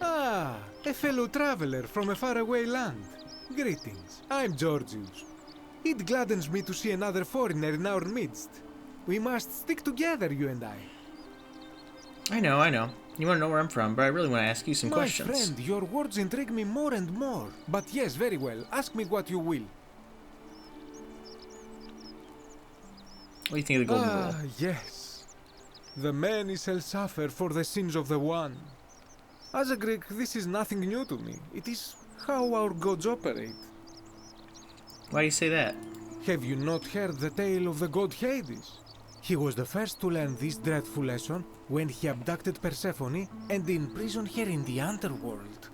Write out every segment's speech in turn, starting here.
Ah, a fellow traveler from a faraway land. Greetings, I'm Georgius. It gladdens me to see another foreigner in our midst. We must stick together, you and I. I know. You want to know where I'm from, but I really want to ask you some My questions. friend, your words intrigue me more and more. But yes, very well. Ask me what you will. What do you think of the Golden Rule? Yes. The many shall suffer for the sins of the one. As a Greek, this is nothing new to me. It is how our gods operate. Why do you say that? Have you not heard the tale of the god Hades? He was the first to learn this dreadful lesson when he abducted Persephone and imprisoned her in the underworld.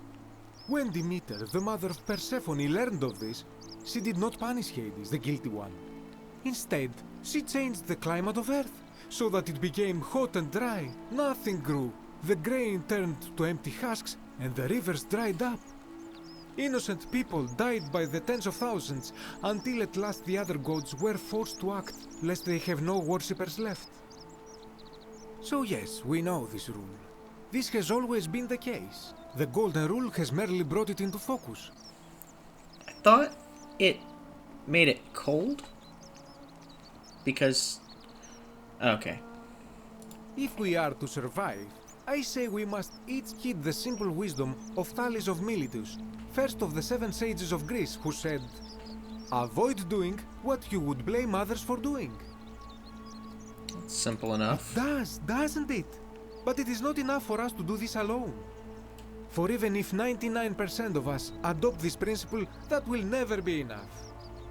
When Demeter, the mother of Persephone, learned of this, she did not punish Hades, the guilty one. Instead, she changed the climate of Earth so that it became hot and dry. Nothing grew. The grain turned to empty husks and the rivers dried up. Innocent people died by the tens of thousands until at last the other gods were forced to act lest they have no worshippers left. So yes, we know this rule. This has always been the case. The Golden Rule has merely brought it into focus. I thought it made it cold? Because... Okay. If we are to survive, I say we must each heed the simple wisdom of Thales of Miletus, first of the 7 sages of Greece, who said, "Avoid doing what you would blame others for doing." It's simple enough. It does, doesn't it? But it is not enough for us to do this alone. For even if 99% of us adopt this principle, that will never be enough.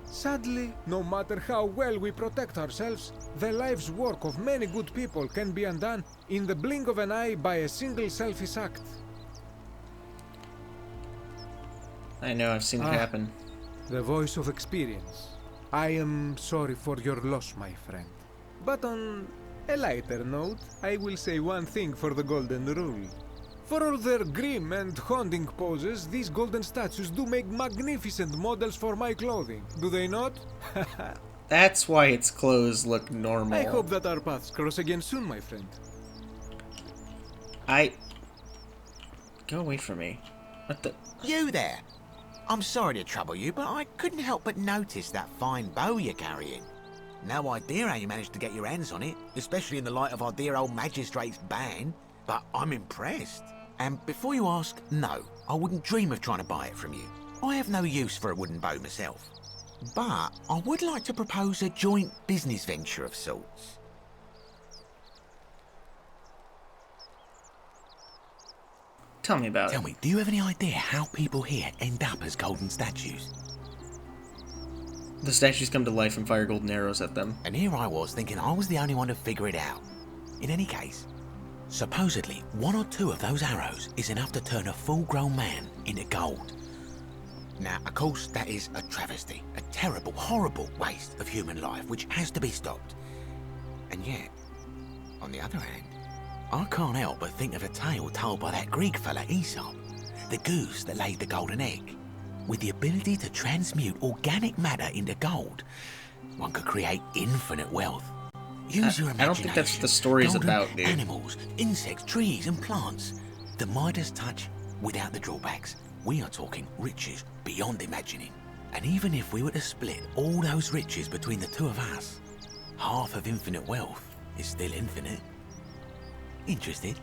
Sadly, no matter how well we protect ourselves, the life's work of many good people can be undone in the blink of an eye by a single selfish act. I know, I've seen it happen. The voice of experience. I am sorry for your loss, my friend. But on a lighter note, I will say one thing for the Golden Rule. For all their grim and haunting poses, these golden statues do make magnificent models for my clothing, do they not? That's why its clothes look normal. I hope that our paths cross again soon, my friend. Go away from me. What the... You there! I'm sorry to trouble you, but I couldn't help but notice that fine bow you're carrying. No idea how you managed to get your hands on it, especially in the light of our dear old magistrate's ban, but I'm impressed. And before you ask, no, I wouldn't dream of trying to buy it from you. I have no use for a wooden bow myself. But I would like to propose a joint business venture of sorts. Tell me about it. Tell me, do you have any idea how people here end up as golden statues? The statues come to life and fire golden arrows at them. And here I was thinking I was the only one to figure it out. In any case, supposedly 1 or 2 of those arrows is enough to turn a full-grown man into gold. Now, of course, that is a travesty, a terrible, horrible waste of human life which has to be stopped. And yet, on the other hand, I can't help but think of a tale told by that Greek fella Aesop, the goose that laid the golden egg. With the ability to transmute organic matter into gold, one could create infinite wealth. Use your imagination. I don't think that's what the story's golden about, dude. Animals, insects, trees and plants. The Midas touch without the drawbacks. We are talking riches beyond imagining. And even if we were to split all those riches between the 2 of us, half of infinite wealth is still infinite. Interested?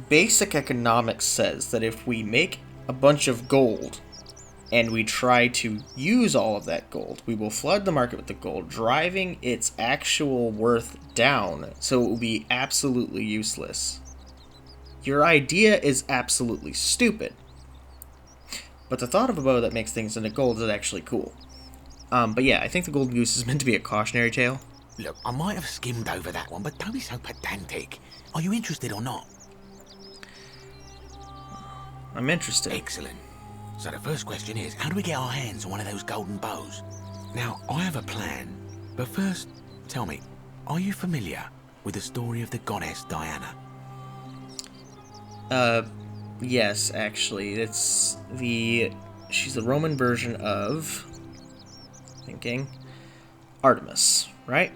Basic economics says that if we make a bunch of gold and we try to use all of that gold, we will flood the market with the gold, driving its actual worth down, so it will be absolutely useless. Your idea is absolutely stupid, but the thought of a bow that makes things into gold is actually cool. But yeah, I think the Golden Goose is meant to be a cautionary tale. Look, I might have skimmed over that one, but don't be so pedantic. Are you interested or not? I'm interested. Excellent. So the first question is, how do we get our hands on one of those golden bows? Now, I have a plan, but first, tell me, are you familiar with the story of the goddess Diana? Yes, actually. She's the Roman version of... Artemis, right?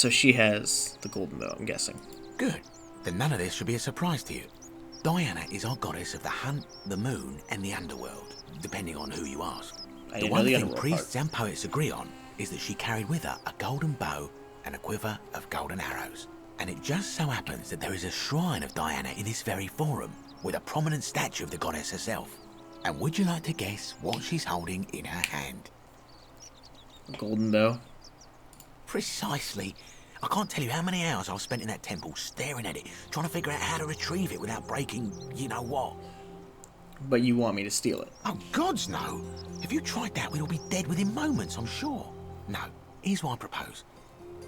So she has the golden bow, I'm guessing. Good. Then none of this should be a surprise to you. Diana is our goddess of the hunt, the moon, and the underworld, depending on who you ask. The one thing priests and poets agree on is that she carried with her a golden bow and a quiver of golden arrows. And it just so happens that there is a shrine of Diana in this very forum, with a prominent statue of the goddess herself. And would you like to guess what she's holding in her hand? A golden bow. Precisely. I can't tell you how many hours I've spent in that temple staring at it, trying to figure out how to retrieve it without breaking you-know-what. But you want me to steal it? Oh, gods no! If you tried that, we'd all be dead within moments, I'm sure. No, here's what I propose.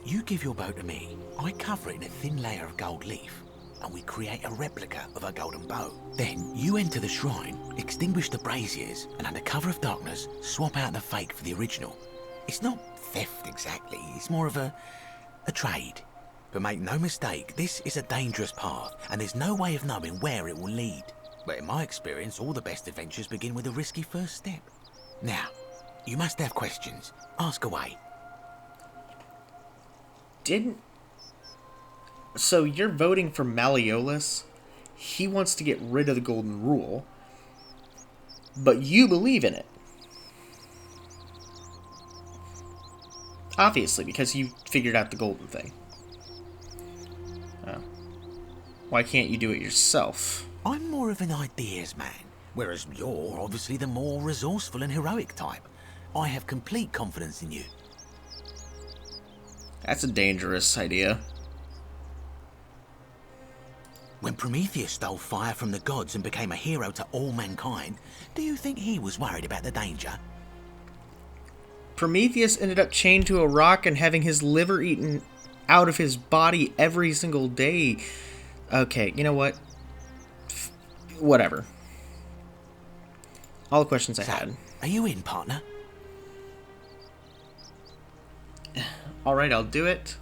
You give your bow to me, I cover it in a thin layer of gold leaf, and we create a replica of a golden bow. Then you enter the shrine, extinguish the braziers, and under cover of darkness, swap out the fake for the original. It's not theft exactly, it's more of a trade. But make no mistake, this is a dangerous path, and there's no way of knowing where it will lead. But in my experience, all the best adventures begin with a risky first step. Now, you must have questions. Ask away. So you're voting for Malleolus? He wants to get rid of the Golden Rule, but you believe in it. Obviously, because you figured out the golden thing. Oh. Why can't you do it yourself? I'm more of an ideas man, whereas you're obviously the more resourceful and heroic type. I have complete confidence in you. That's a dangerous idea. When Prometheus stole fire from the gods and became a hero to all mankind, do you think he was worried about the danger? Prometheus ended up chained to a rock and having his liver eaten out of his body every single day. Okay, you know what? Whatever. All the questions I had. Are you in, partner? Alright, I'll do it.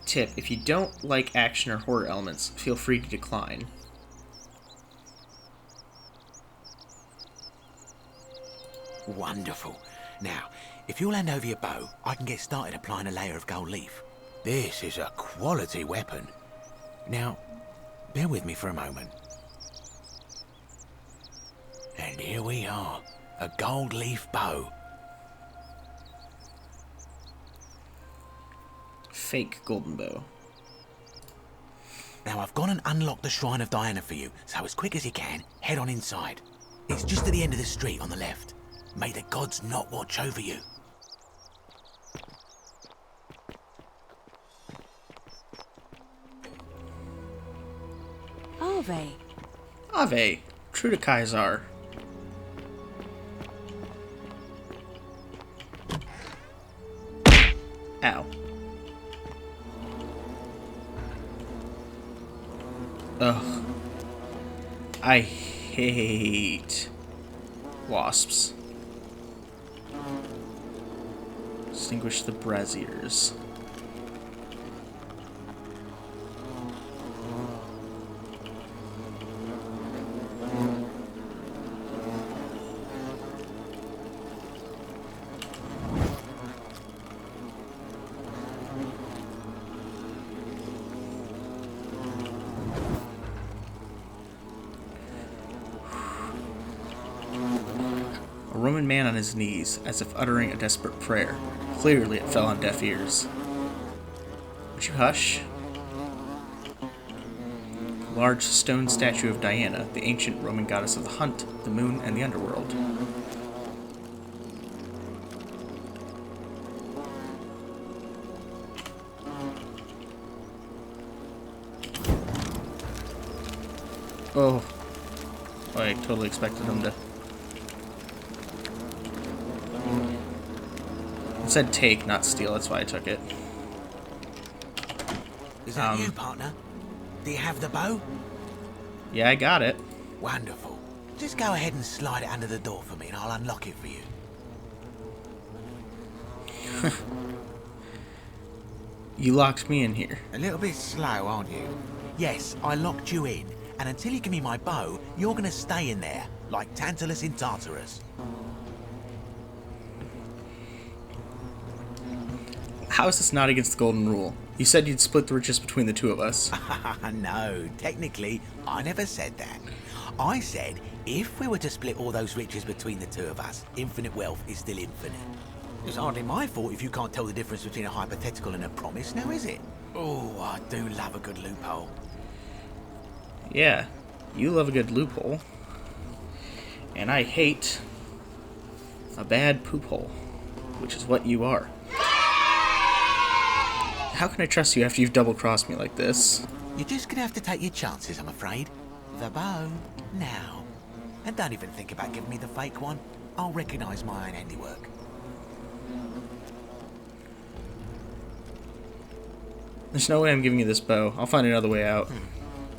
Tip, if you don't like action or horror elements, feel free to decline. Wonderful. Now, if you'll hand over your bow, I can get started applying a layer of gold leaf. This is a quality weapon. Now, bear with me for a moment. And here we are, a gold leaf bow. Fake golden bow. Now I've gone and unlocked the Shrine of Diana for you, so as quick as you can, head on inside. It's just at the end of the street on the left. May the gods not watch over you. Ave. Ave. True to Kaisar. Ow. Ugh. I hate wasps. Extinguish the braziers. A Roman man on his knees, as if uttering a desperate prayer. Clearly it fell on deaf ears. Would you hush? A large stone statue of Diana, the ancient Roman goddess of the hunt, the moon, and the underworld. Oh. I totally expected him to... It said take, not steal, that's why I took it. Is that you, partner? Do you have the bow? Yeah, I got it. Wonderful. Just go ahead and slide it under the door for me and I'll unlock it for you. You locked me in here. A little bit slow, aren't you? Yes, I locked you in. And until you give me my bow, you're gonna stay in there, like Tantalus in Tartarus. How is this not against the golden rule? You said you'd split the riches between the two of us. No, technically, I never said that. I said if we were to split all those riches between the two of us, infinite wealth is still infinite. It's hardly my fault if you can't tell the difference between a hypothetical and a promise, now is it? Oh, I do love a good loophole. Yeah, you love a good loophole. And I hate a bad poop hole, which is what you are. How can I trust you after you've double-crossed me like this? You're just gonna have to take your chances, I'm afraid. The bow, now. And don't even think about giving me the fake one. I'll recognise my own handiwork. There's no way I'm giving you this bow. I'll find another way out.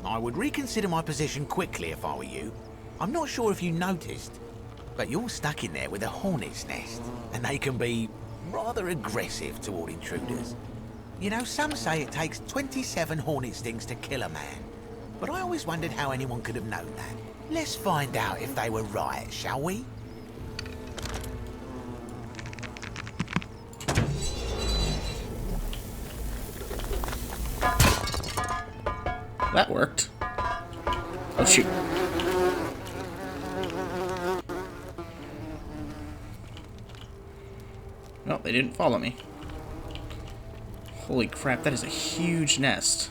I would reconsider my position quickly if I were you. I'm not sure if you noticed, but you're stuck in there with a hornet's nest, and they can be rather aggressive toward intruders. You know, some say it takes 27 hornet stings to kill a man, but I always wondered how anyone could have known that. Let's find out if they were right, shall we? That worked. Oh, shoot. No, they didn't follow me. Holy crap, that is a huge nest.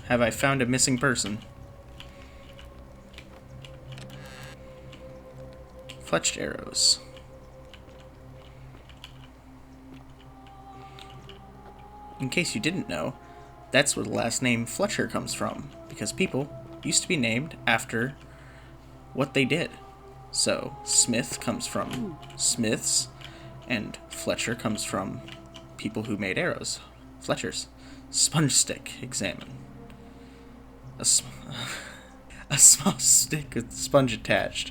Have I found a missing person? Fletched arrows. In case you didn't know, that's where the last name Fletcher comes from, because people used to be named after what they did. So, Smith comes from smiths, and Fletcher comes from people who made arrows. Fletchers. Sponge stick, examine. A small stick with sponge attached.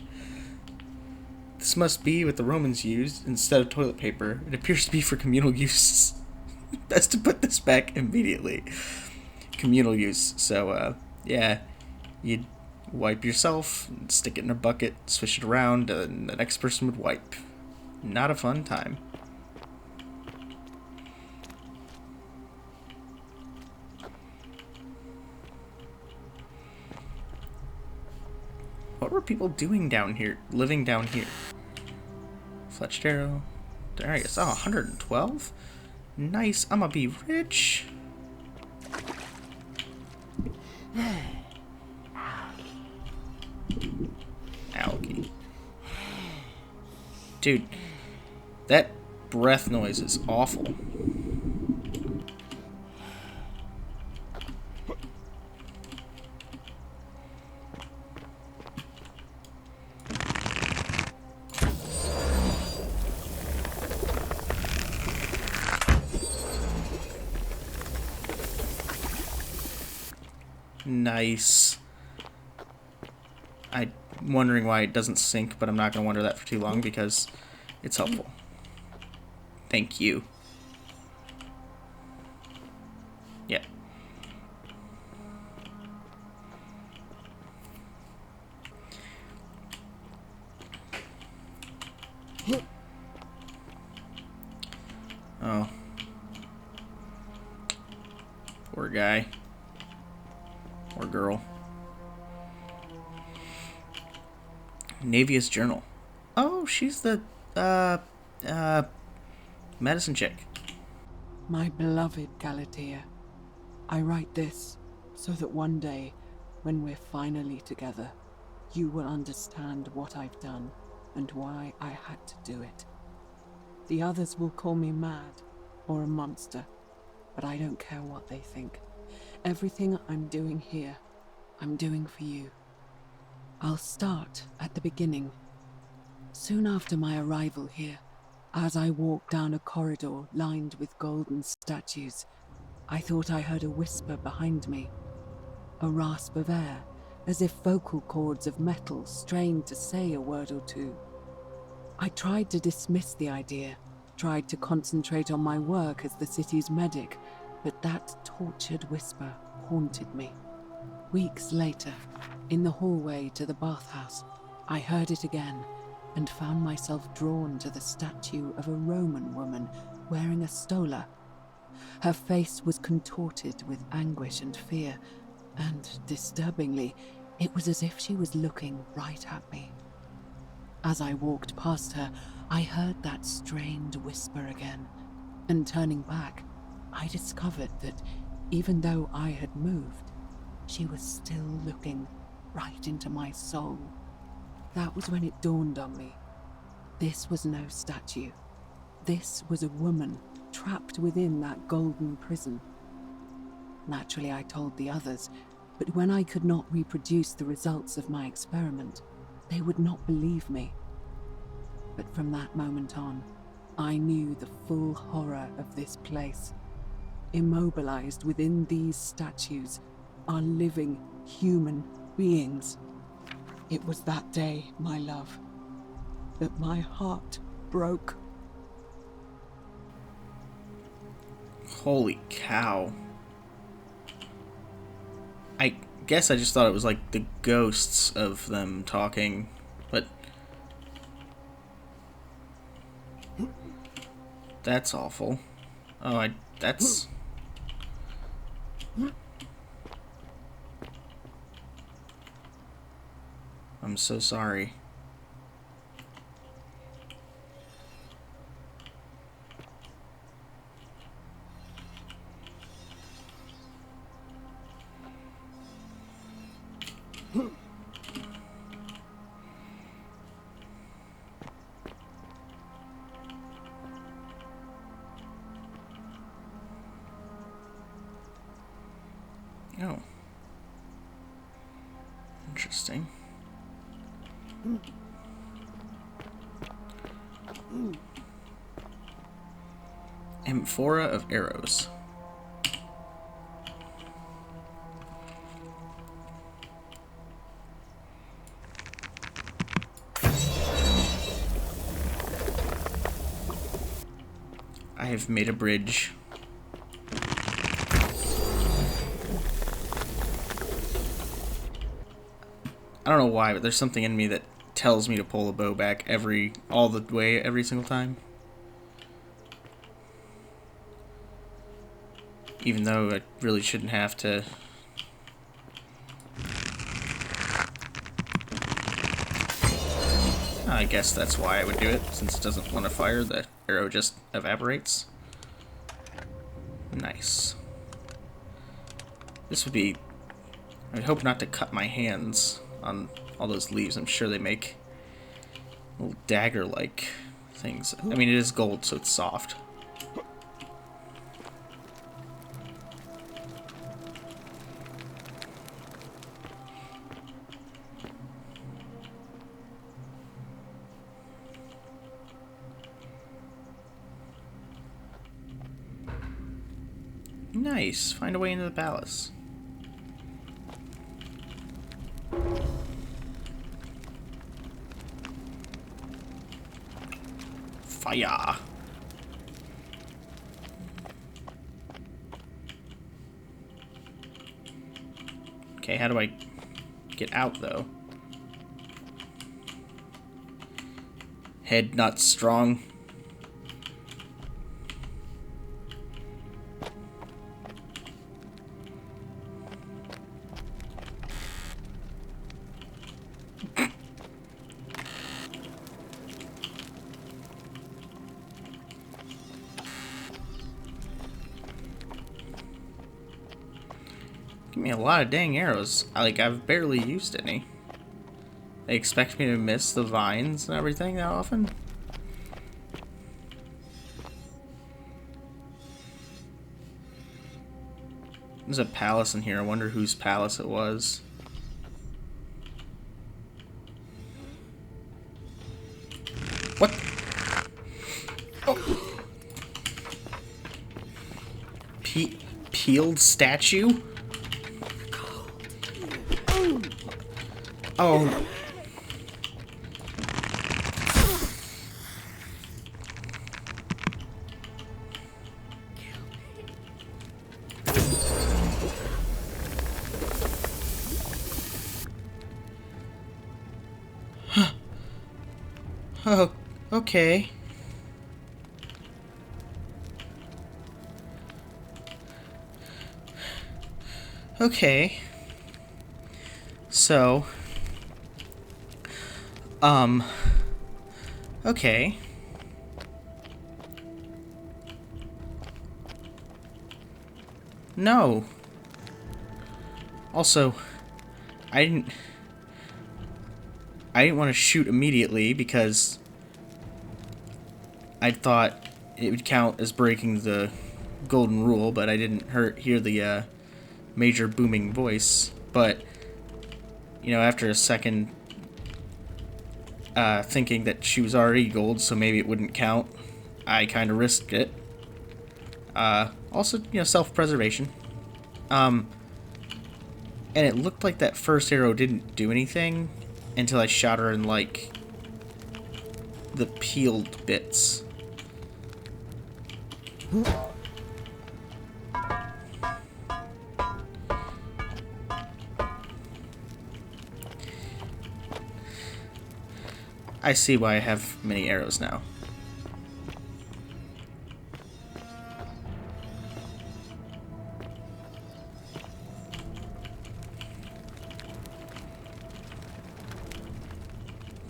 This must be what the Romans used instead of toilet paper. It appears to be for communal use. Best to put this back immediately. Communal use. So, yeah, you'd wipe yourself, stick it in a bucket, swish it around, and the next person would wipe. Not a fun time. What were people doing down here, living down here? Fletched arrow. There I guess. Oh, 112? Nice, I'ma be rich. Algae. Dude, that breath noise is awful. Nice. I'm wondering why it doesn't sink, but I'm not going to wonder that for too long because it's helpful. Thank you. Yeah. Oh. Poor guy. Or girl. Navia's journal. Oh, she's the, medicine chick. My beloved Galatea, I write this so that one day, when we're finally together, you will understand what I've done and why I had to do it. The others will call me mad or a monster, but I don't care what they think. Everything I'm doing here, I'm doing for you. I'll start at the beginning. Soon after my arrival here, as I walked down a corridor lined with golden statues, I thought I heard a whisper behind me. A rasp of air, as if vocal cords of metal strained to say a word or two. I tried to dismiss the idea, tried to concentrate on my work as the city's medic, but that tortured whisper haunted me. Weeks later, In the hallway to the bathhouse, I heard it again and found myself drawn to the statue of a Roman woman wearing a stola. Her face was contorted with anguish and fear, and, disturbingly, it was as if she was looking right at me. As I walked past her, I heard that strained whisper again, and turning back, I discovered that even though I had moved, she was still looking right into my soul. That was when it dawned on me. This was no statue. This was a woman trapped within that golden prison. Naturally, I told the others, but when I could not reproduce the results of my experiment, they would not believe me. But from that moment on, I knew the full horror of this place. Immobilized within these statues are living human beings. It was that day, my love, that my heart broke. Holy cow. I guess I just thought it was like the ghosts of them talking, but that's awful. Oh, that's... I'm so sorry. Oh. Interesting. Amphora of arrows. I have made a bridge. I don't know why, but there's something in me that tells me to pull the bow back all the way every single time. Even though I really shouldn't have to. I guess that's why I would do it, since it doesn't want to fire, the arrow just evaporates. Nice. This would be... I would hope not to cut my hands on all those leaves. I'm sure they make little dagger-like things. I mean, it is gold, so it's soft. Nice. Find a way into the palace. Fire. Okay, how do I get out, though? Head not strong. Give me a lot of dang arrows. I've barely used any. They expect me to miss the vines and everything that often? There's a palace in here. I wonder whose palace it was. What? Oh. Peeled statue? Oh. Oh, okay. Okay. So, okay. No. Also, I didn't want to shoot immediately because I thought it would count as breaking the golden rule, but I didn't hear the major booming voice. But, you know, after a second thinking that she was already gold, so maybe it wouldn't count, I kind of risked it. Also, you know, self-preservation. And it looked like that first arrow didn't do anything until I shot her in, like, the peeled bits. I see why I have many arrows now.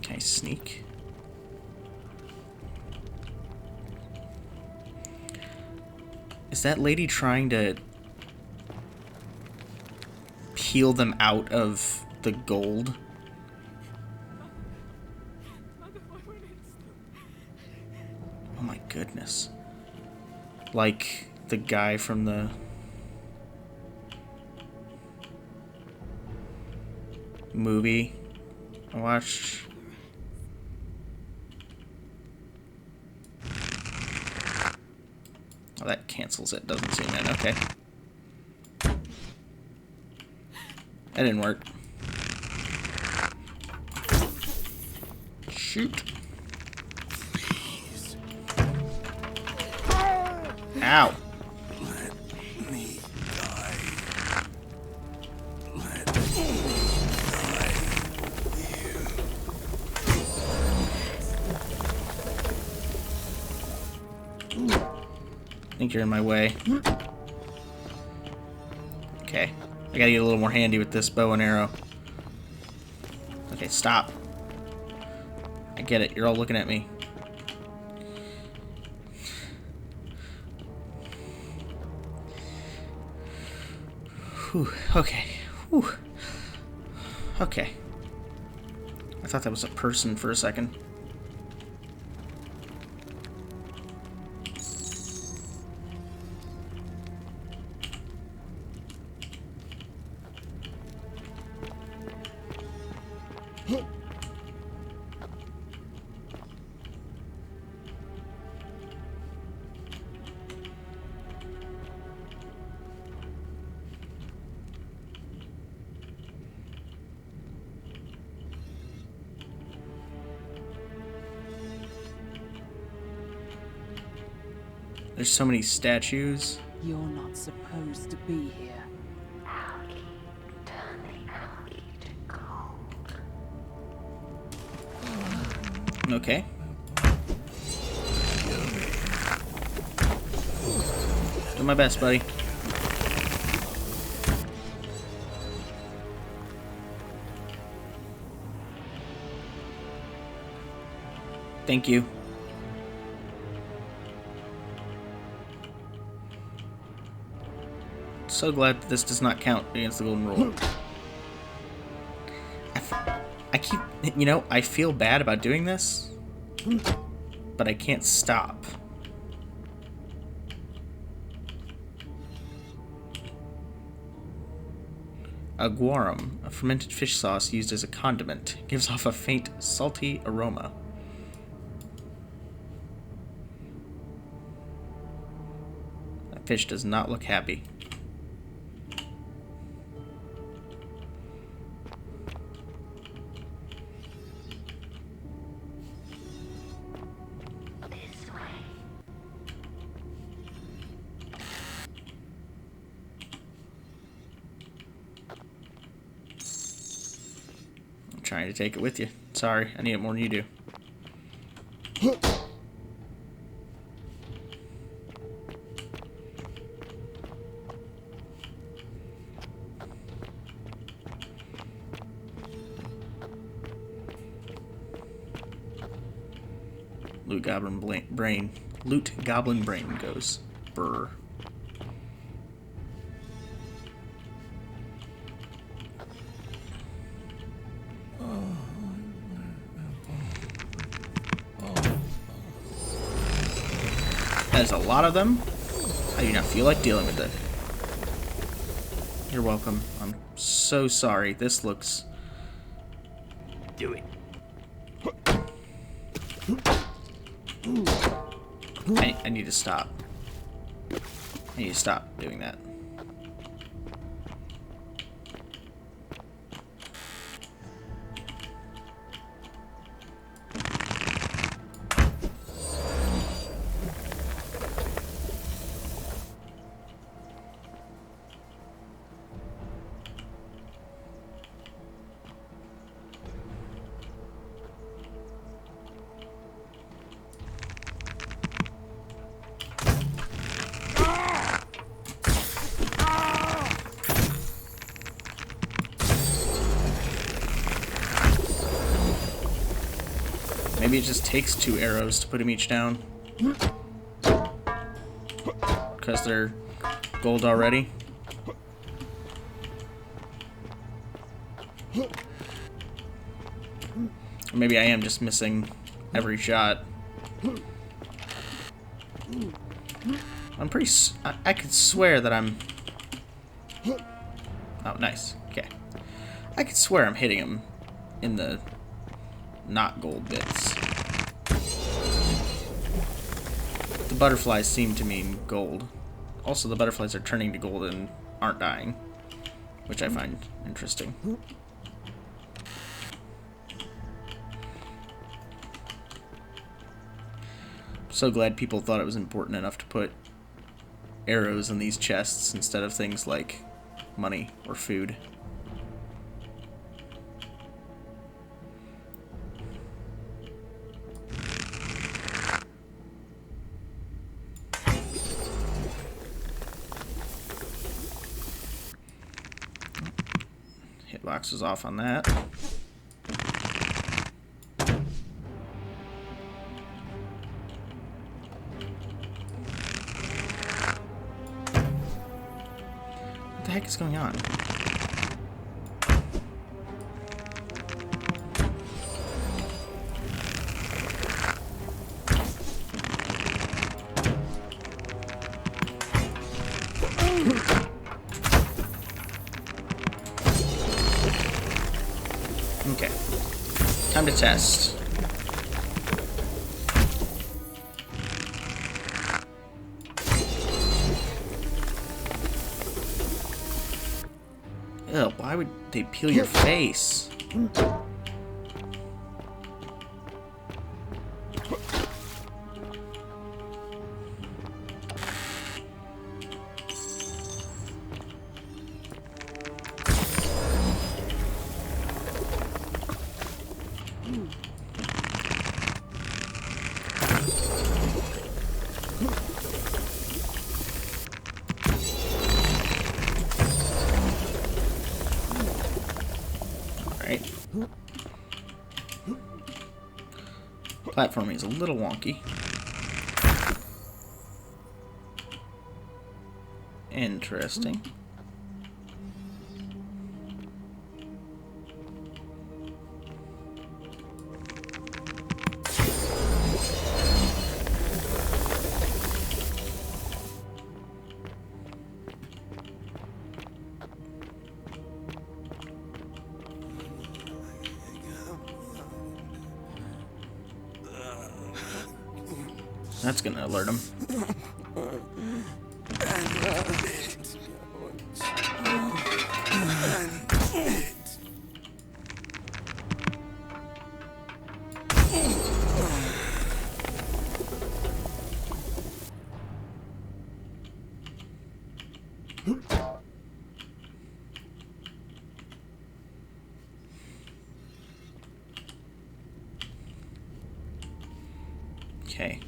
Can I sneak? Is that lady trying to peel them out of the gold? Oh my goodness. Like the guy from the movie I watched. Oh, that cancels it. Doesn't zoom in. Okay. That didn't work. Shoot. Ow. Let me die. Let me die with you. I think you're in my way. Okay. I gotta get a little more handy with this bow and arrow. Okay, stop. I get it. You're all looking at me. Whew. Okay. Whew. Okay. I thought that was a person for a second. There's so many statues. You're not supposed to be here. Okay. Do my best, buddy. Thank you. So glad that this does not count against the golden rule. I keep, you know, I feel bad about doing this, but I can't stop. Aguarum, a fermented fish sauce used as a condiment, gives off a faint, salty aroma. That fish does not look happy. Trying to take it with you. Sorry, I need it more than you do. Loot Goblin Brain goes. Brr. There's a lot of them. I do not feel like dealing with it. You're welcome. I'm so sorry. This looks... Do it. I need to stop. I need to stop doing that. Maybe it just takes 2 arrows to put them each down. Because they're gold already. Or maybe I am just missing every shot. I'm pretty... I could swear that I'm... Oh, nice. Okay. I could swear I'm hitting him in the not gold bits. The butterflies seem to mean gold. Also, the butterflies are turning to gold and aren't dying, which I find interesting. So glad people thought it was important enough to put arrows in these chests instead of things like money or food. Hitbox is off on that. What the heck is going on? Okay. Time to test. Ew, why would they peel your face? Alright. Platforming is a little wonky. Interesting. That's gonna alert him. Okay.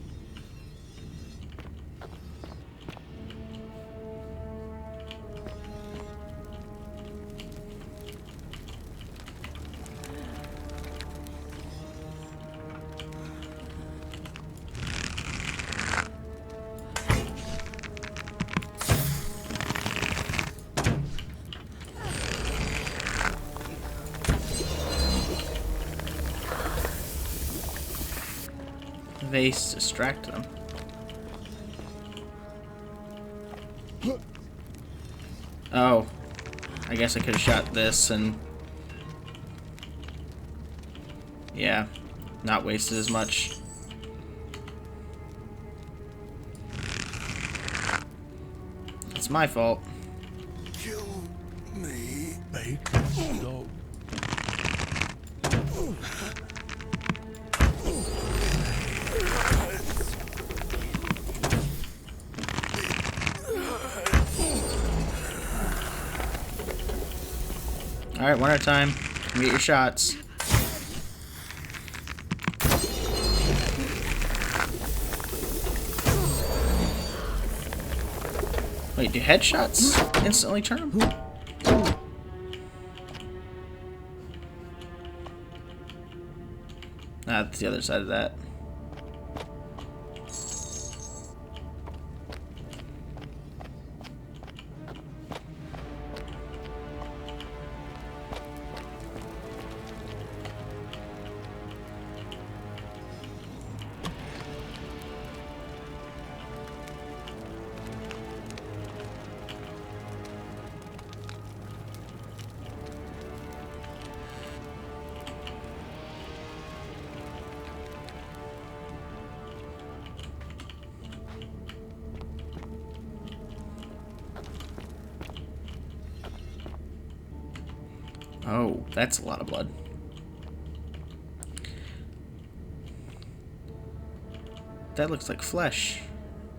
Vase distract them. Oh, I guess I could have shot this and yeah, not wasted as much. It's my fault. Kill me. Make it stop. Alright, one at a time. Get your shots. Wait, do headshots instantly turn them? Ah, that's the other side of that. Oh, that's a lot of blood. That looks like flesh.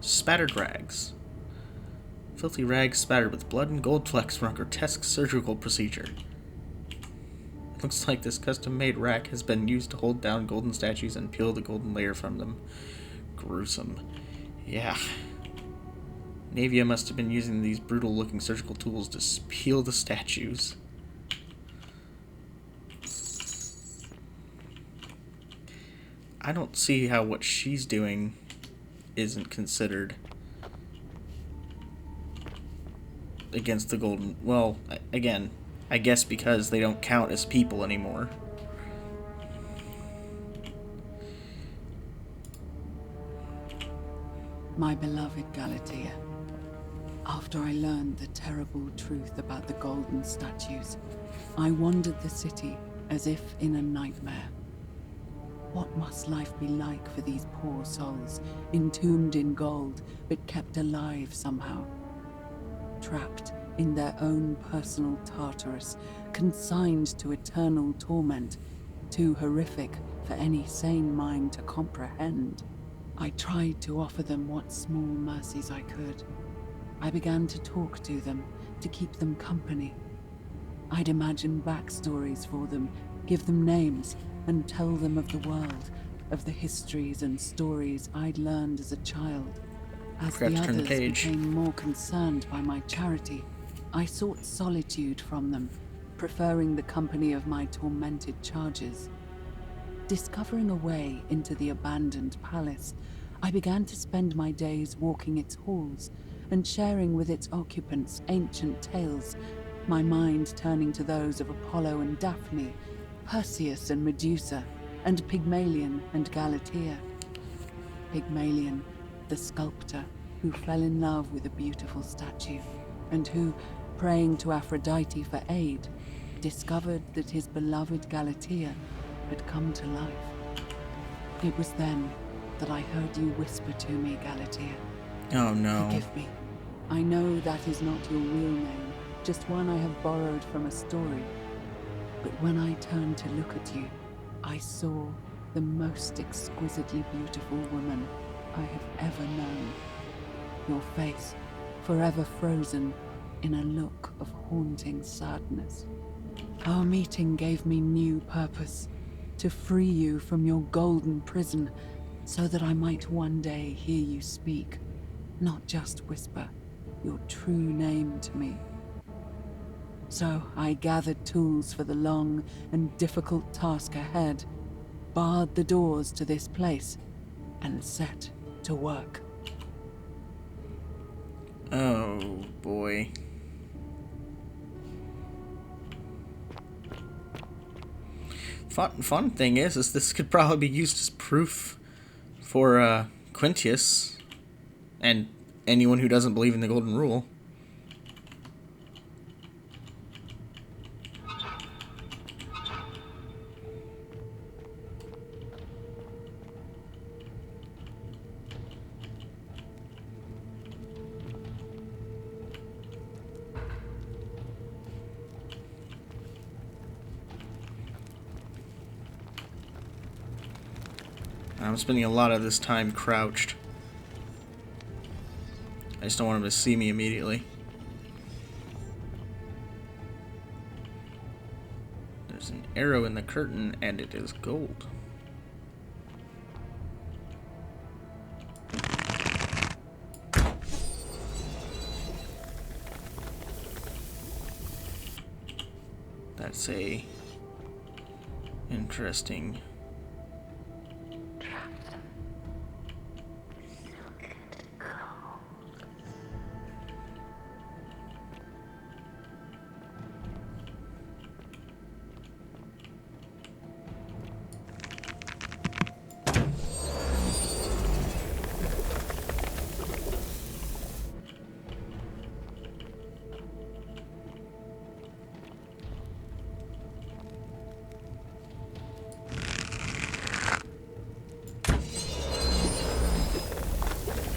Spattered rags. Filthy rags spattered with blood and gold flecks from a grotesque surgical procedure. Looks like this custom-made rack has been used to hold down golden statues and peel the golden layer from them. Gruesome. Yeah. Navia must have been using these brutal-looking surgical tools to peel the statues. I don't see how what she's doing isn't considered against the golden... Well, again, I guess because they don't count as people anymore. My beloved Galatea, after I learned the terrible truth about the golden statues, I wandered the city as if in a nightmare. What must life be like for these poor souls, entombed in gold, but kept alive somehow? Trapped in their own personal Tartarus, consigned to eternal torment, too horrific for any sane mind to comprehend. I tried to offer them what small mercies I could. I began to talk to them, to keep them company. I'd imagine backstories for them, give them names, and tell them of the world, of the histories and stories I'd learned as a child. As the others became more concerned by my charity, I sought solitude from them, preferring the company of my tormented charges. Discovering a way into the abandoned palace, I began to spend my days walking its halls and sharing with its occupants ancient tales, my mind turning to those of Apollo and Daphne, Perseus and Medusa, and Pygmalion and Galatea. Pygmalion, the sculptor who fell in love with a beautiful statue, and who, praying to Aphrodite for aid, discovered that his beloved Galatea had come to life. It was then that I heard you whisper to me, Galatea. Oh no. Forgive me. I know that is not your real name, just one I have borrowed from a story. But when I turned to look at you, I saw the most exquisitely beautiful woman I have ever known. Your face, forever frozen in a look of haunting sadness. Our meeting gave me new purpose, to free you from your golden prison, so that I might one day hear you speak, not just whisper your true name to me. So I gathered tools for the long and difficult task ahead, barred the doors to this place, and set to work. Oh, boy. Fun thing is this could probably be used as proof for Quintius and anyone who doesn't believe in the Golden Rule. I'm spending a lot of this time crouched. I just don't want him to see me immediately. There's an arrow in the curtain, and it is gold. That's a interesting.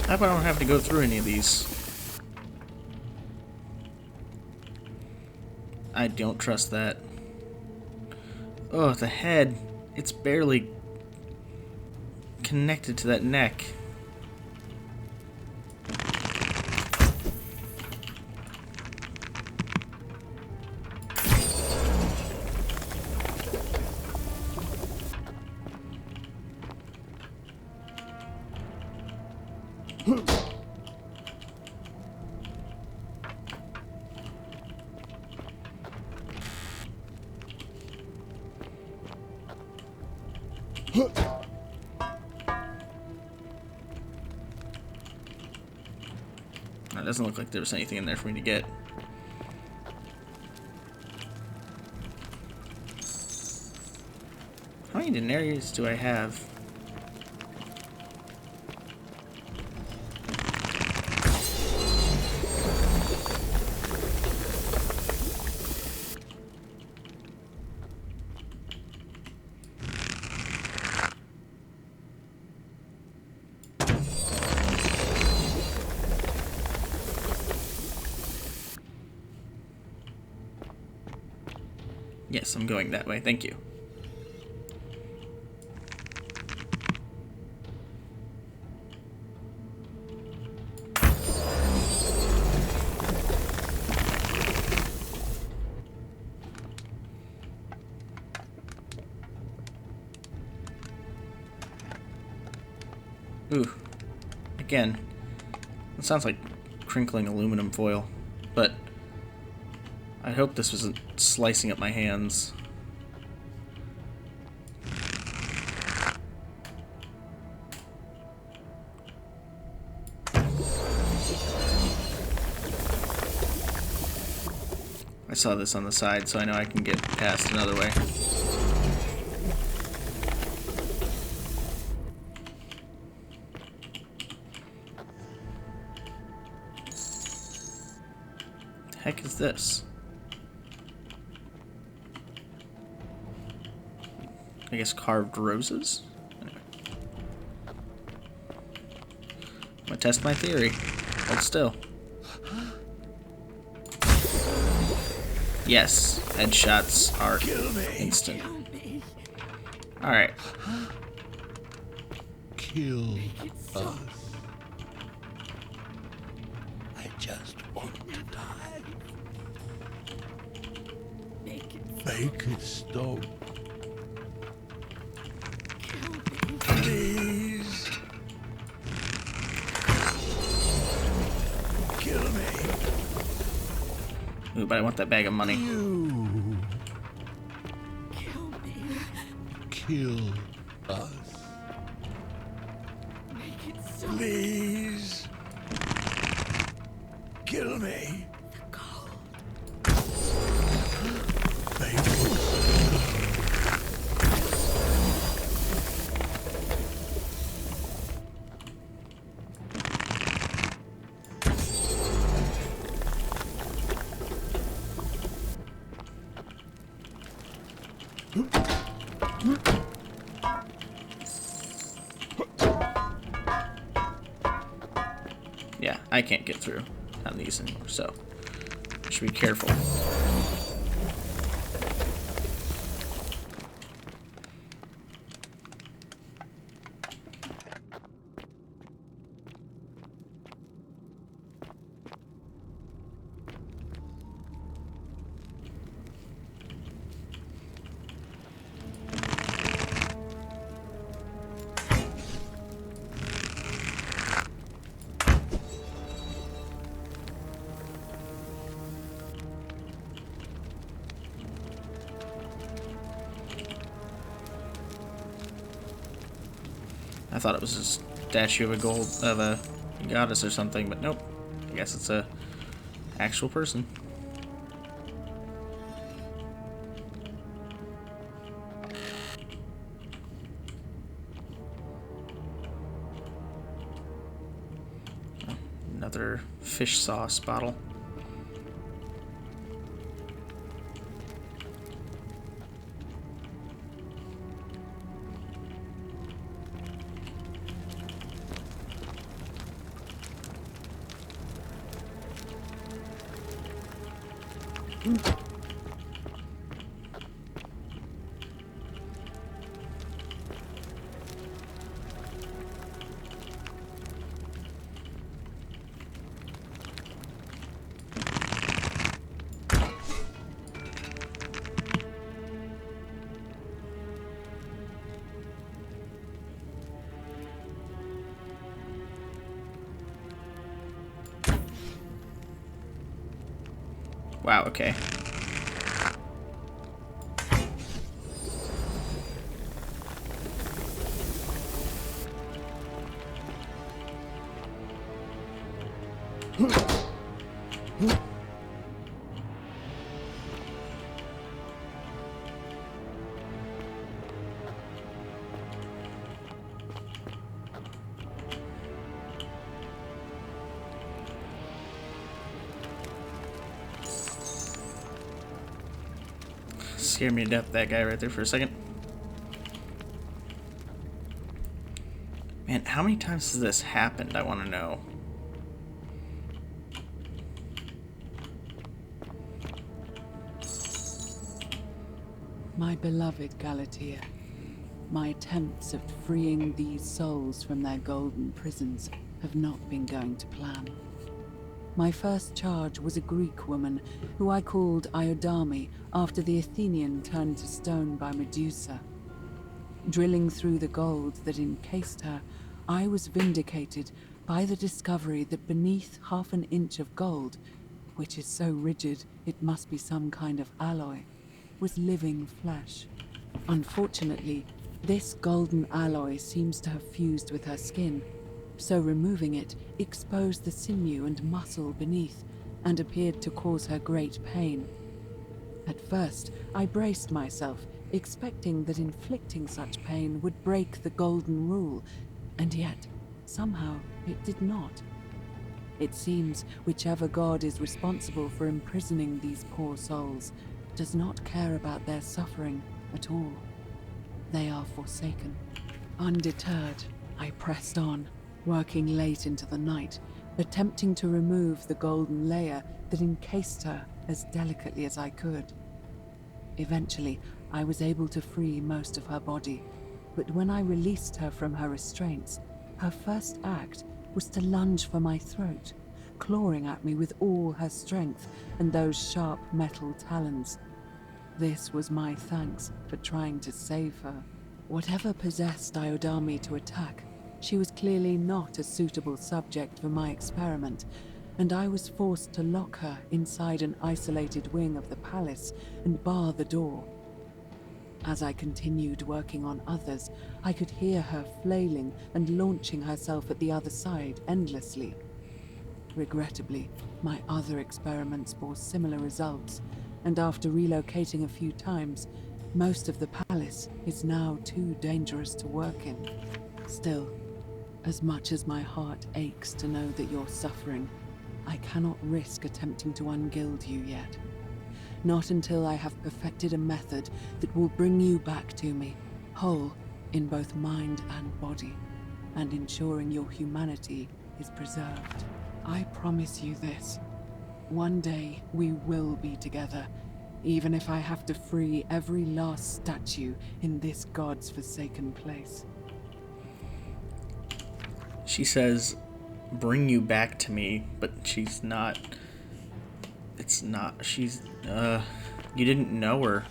I hope I don't have to go through any of these. I don't trust that. Oh, the head. It's barely connected to that neck. It doesn't look like there was anything in there for me to get. How many denarius do I have? Yes, I'm going that way. Thank you. Ooh. Again. It sounds like crinkling aluminum foil, but I hope this wasn't slicing up my hands. I saw this on the side, so I know I can get past another way. The heck is this? I guess carved roses? Anyway. I'm gonna test my theory. Hold still. Yes, headshots are instant. Alright. Kill us. I just want to die. Make it stop. Please. move, but I want that bag of money. You Kill me. kill us. Make it so. Please. Kill me. The gold. Make it so. Yeah, I can't get through on these anymore, so I should be careful. I thought it was a statue of a goddess or something, but nope. I guess it's a actual person. Oh, another fish sauce bottle. Wow, okay. Scared me to death, that guy right there for a second. Man, how many times has this happened? I want to know. My beloved Galatea, my attempts at freeing these souls from their golden prisons have not been going to plan. My first charge was a Greek woman who I called Iodame after the Athenian turned to stone by Medusa. Drilling through the gold that encased her, I was vindicated by the discovery that beneath half an inch of gold, which is so rigid it must be some kind of alloy, was living flesh. Unfortunately, this golden alloy seems to have fused with her skin, so removing it exposed the sinew and muscle beneath and appeared to cause her great pain. At first, I braced myself, expecting that inflicting such pain would break the golden rule, and yet, somehow, it did not. It seems whichever god is responsible for imprisoning these poor souls does not care about their suffering at all. They are forsaken. Undeterred, I pressed on, working late into the night, attempting to remove the golden layer that encased her as delicately as I could. Eventually, I was able to free most of her body, but when I released her from her restraints, her first act was to lunge for my throat, clawing at me with all her strength and those sharp metal talons. This was my thanks for trying to save her. Whatever possessed Iodame to attack, she was clearly not a suitable subject for my experiment, and I was forced to lock her inside an isolated wing of the palace and bar the door. As I continued working on others, I could hear her flailing and launching herself at the other side endlessly. Regrettably, my other experiments bore similar results, and after relocating a few times, most of the palace is now too dangerous to work in. Still, as much as my heart aches to know that you're suffering, I cannot risk attempting to ungild you yet. Not until I have perfected a method that will bring you back to me, whole in both mind and body, and ensuring your humanity is preserved. I promise you this. One day we will be together, even if I have to free every last statue in this God's forsaken place. She says, bring you back to me, but she's not. It's not. She's, you didn't know her.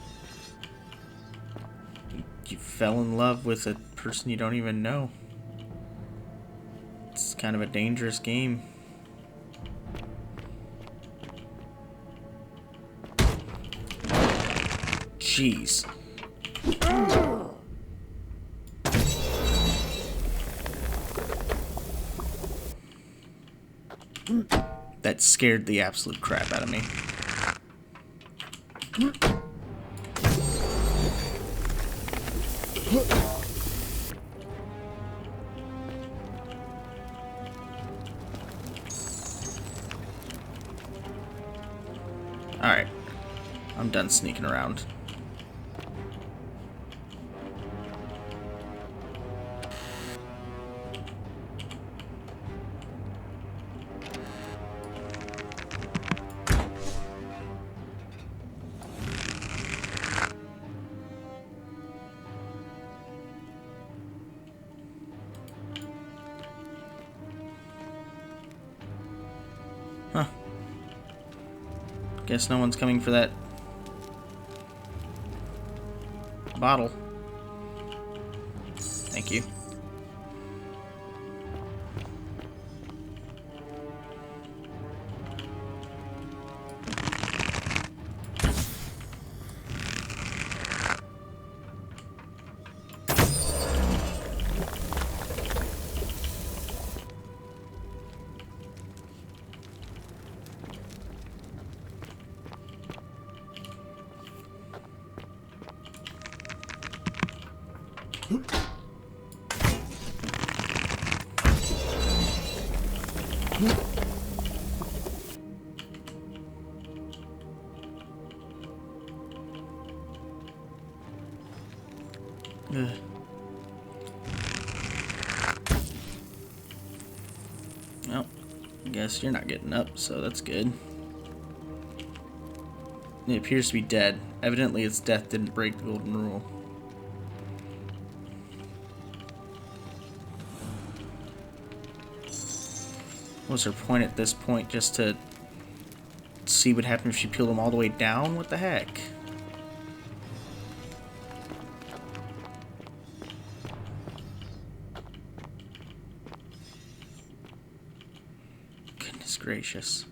You fell in love with a person you don't even know. It's kind of a dangerous game. Jeez. That scared the absolute crap out of me. Alright. I'm done sneaking around. Huh. Guess no one's coming for that bottle. Thank you. Ugh. Well, I guess you're not getting up, so that's good. It appears to be dead. Evidently its death didn't break the golden rule. What was her point at this point? Just to see what happened if she peeled them all the way down? What the heck? Goodness gracious.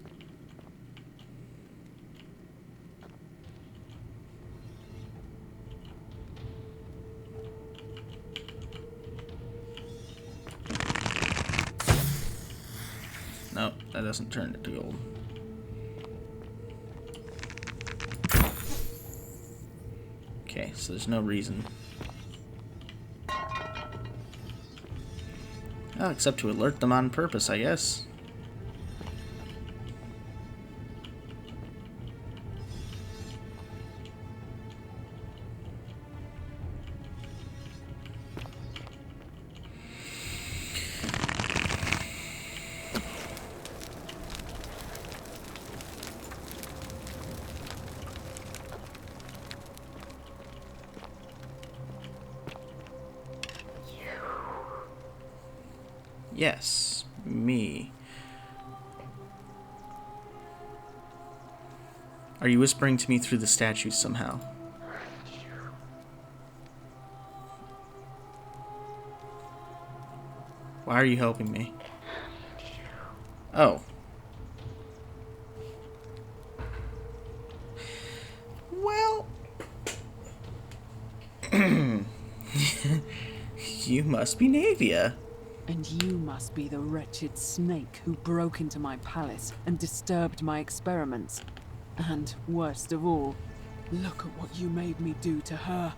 Nope, that doesn't turn it to gold. Okay, so there's no reason. Oh, except to alert them on purpose, I guess. Yes, me. Are you whispering to me through the statues somehow? Why are you helping me? Oh. You must be Navia. And you must be the wretched snake who broke into my palace and disturbed my experiments. And worst of all, look at what you made me do to her.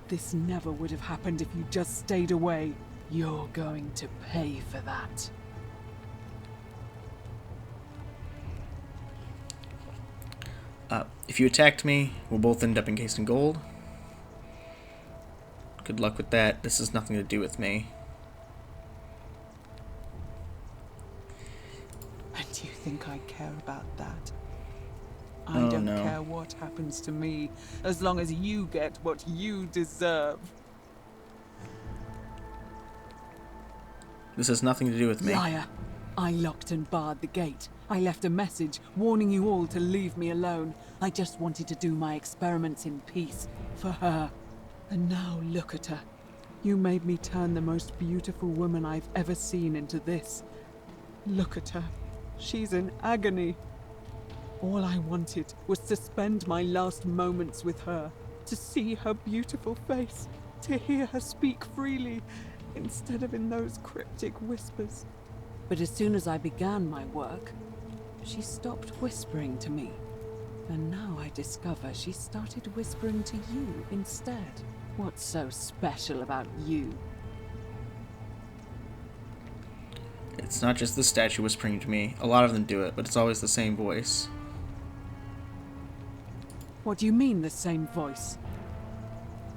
This never would have happened if you just stayed away. You're going to pay for that. If you attacked me, we'll both end up encased in gold. Good luck with that. This has nothing to do with me. And you think I care about that? I don't care what happens to me, as long as you get what you deserve. This has nothing to do with me. Liar! I locked and barred the gate. I left a message warning you all to leave me alone. I just wanted to do my experiments in peace, for her. And now look at her. You made me turn the most beautiful woman I've ever seen into this. Look at her. She's in agony. All I wanted was to spend my last moments with her, to see her beautiful face, to hear her speak freely, instead of in those cryptic whispers. But as soon as I began my work, she stopped whispering to me. And now I discover she started whispering to you instead. What's so special about you? It's not just this statue whispering to me. A lot of them do it, but it's always the same voice. What do you mean, the same voice?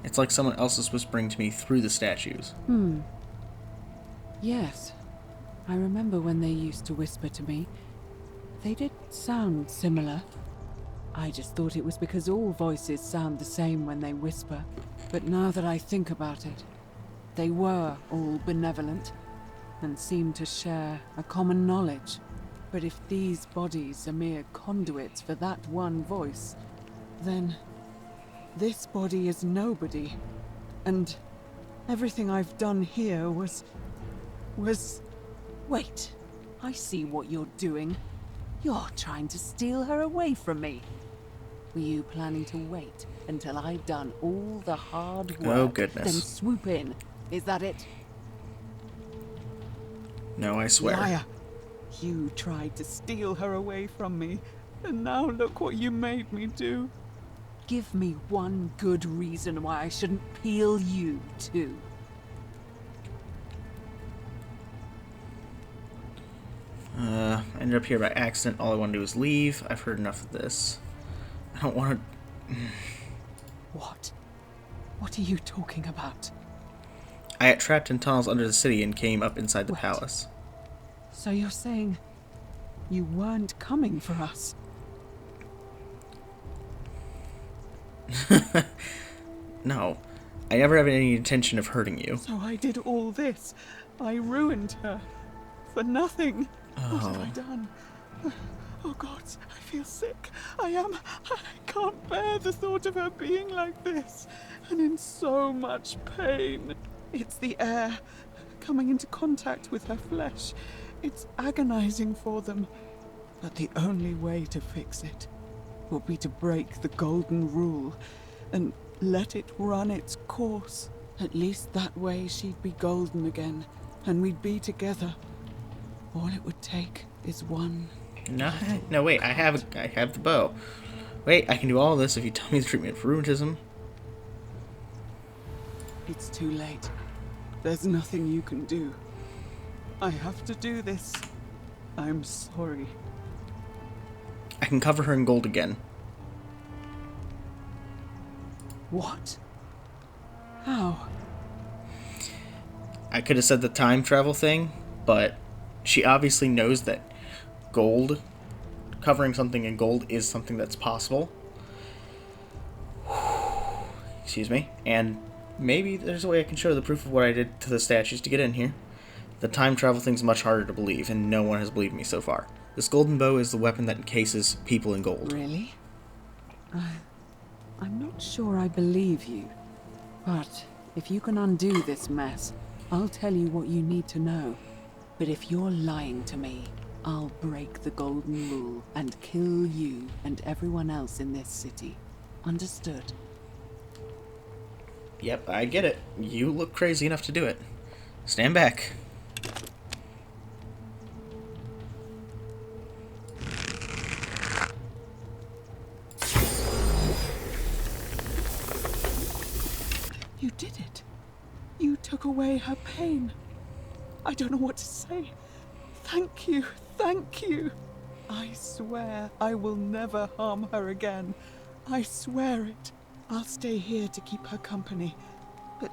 It's like someone else is whispering to me through the statues. Yes. I remember when they used to whisper to me. They did sound similar. I just thought it was because all voices sound the same when they whisper. But now that I think about it, they were all benevolent and seemed to share a common knowledge. But if these bodies are mere conduits for that one voice, then this body is nobody. And everything I've done here was... Wait, I see what you're doing. You're trying to steal her away from me. Were you planning to wait until I'd done all the hard work, oh, goodness, then swoop in? Is that it? No, I swear. Liar! You tried to steal her away from me, and now look what you made me do. Give me one good reason why I shouldn't peel you too. I ended up here by accident. All I want to do is leave. I've heard enough of this. I don't want to... What? What are you talking about? I got trapped in tunnels under the city and came up inside the Wait. palace. So you're saying you weren't coming for us? No. I never have any intention of hurting you. So I did all this. I ruined her. For nothing. What have I done? Oh God, I feel sick. I can't bear the thought of her being like this. And in so much pain. It's the air coming into contact with her flesh. It's agonizing for them. But the only way to fix it will be to break the golden rule and let it run its course. At least that way she'd be golden again, and we'd be together. All it would take is one. No, wait. I have the bow. Wait, I can do all this if you tell me the treatment for rheumatism. It's too late. There's nothing you can do. I have to do this. I'm sorry. I can cover her in gold again. What? How? I could have said the time travel thing, but she obviously knows that gold, covering something in gold, is something that's possible. Excuse me. And maybe there's a way I can show the proof of what I did to the statues to get in here. The time travel thing's much harder to believe, and no one has believed me so far. This golden bow is the weapon that encases people in gold. Really? I'm not sure I believe you. But if you can undo this mess, I'll tell you what you need to know. But if you're lying to me, I'll break the golden rule and kill you and everyone else in this city. Understood? Yep, I get it. You look crazy enough to do it. Stand back. You did it. You took away her pain. I don't know what to say. Thank you, thank you. I swear I will never harm her again. I swear it. I'll stay here to keep her company. But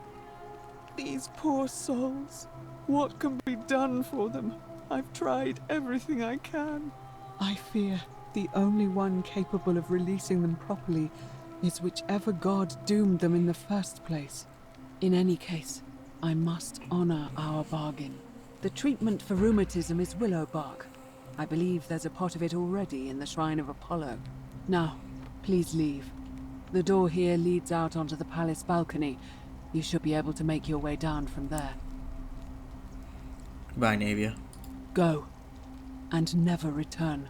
these poor souls, what can be done for them? I've tried everything I can. I fear the only one capable of releasing them properly is whichever god doomed them in the first place. In any case, I must honor our bargain. The treatment for rheumatism is willow bark. I believe there's a pot of it already in the Shrine of Apollo. Now, please leave. The door here leads out onto the palace balcony. You should be able to make your way down from there. Goodbye, Navia. Go, and never return.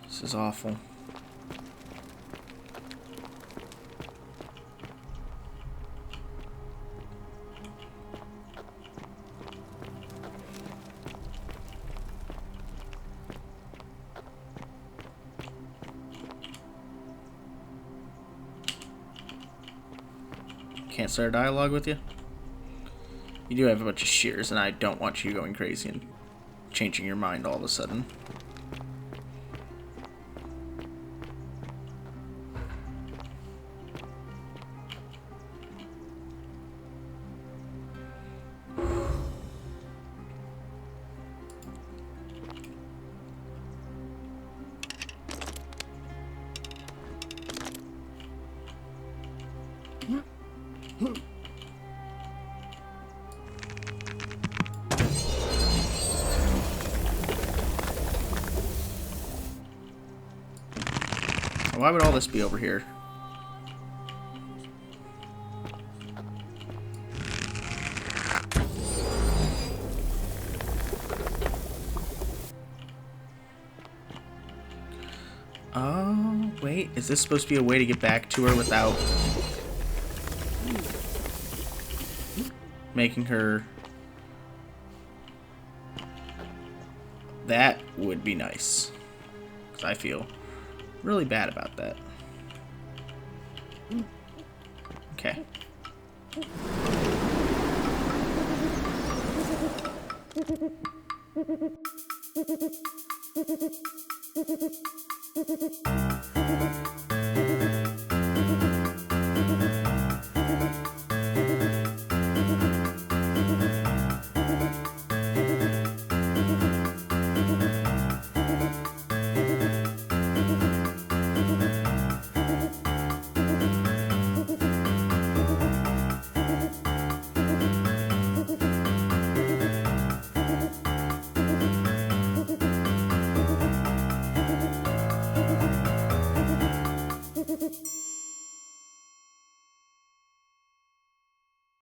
This is awful. Can't start a dialogue with you? You do have a bunch of shears, and I don't want you going crazy and changing your mind all of a sudden. Why would all this be over here? Oh, wait. Is this supposed to be a way to get back to her without making her... That would be nice. Because I feel really bad about that. Okay.